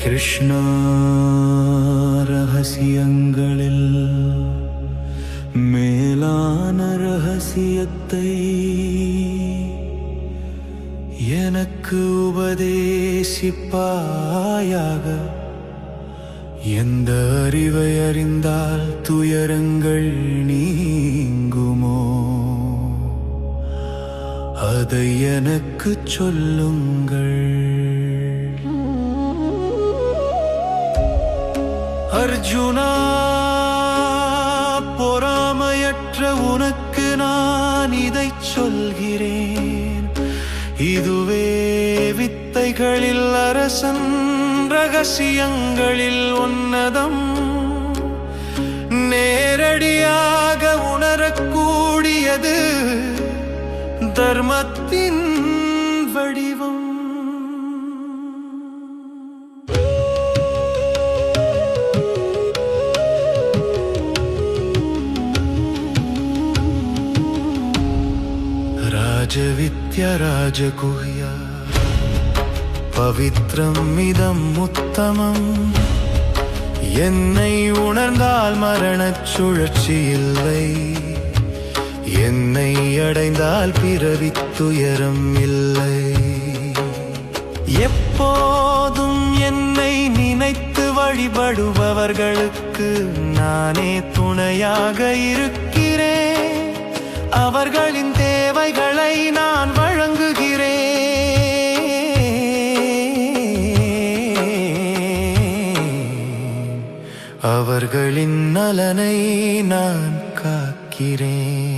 கிருஷ்ணா ரகசியங்களில் மேலான ரகசியத்தை எனக்கு உபதேசிப்பாயாக. எந்த அறிவை அறிந்தால் துயரங்கள் நீங்குமோ அதை எனக்கு சொல்லுங்கள். அர்ஜுனா, பொறாமையற்ற உனக்கு நான் இதை சொல்கிறேன். இதுவே வித்தைகளில் அரசன், ரகசியங்களில் உன்னதம். நேரடியாக உணரக்கூடியது தர்மத்தின் வடிவம். ராஜவித்யா ராஜகுஹ்யா பவித்ரம் இதம் உத்தமம். என்னை உணர்ந்தால் மரணச் சுழற்சி இல்லை. என்னை அடைந்தால் பிறவித் துயரம் இல்லை. எப்போதும் என்னை நினைத்து வழிபடுபவர்களுக்கு நானே துணையாக இருக்கிறேன். அவர்களின் தேவைகளை நான் வழங்குகிறேன். அவர்களின் நலனை நான் காக்கிறேன்.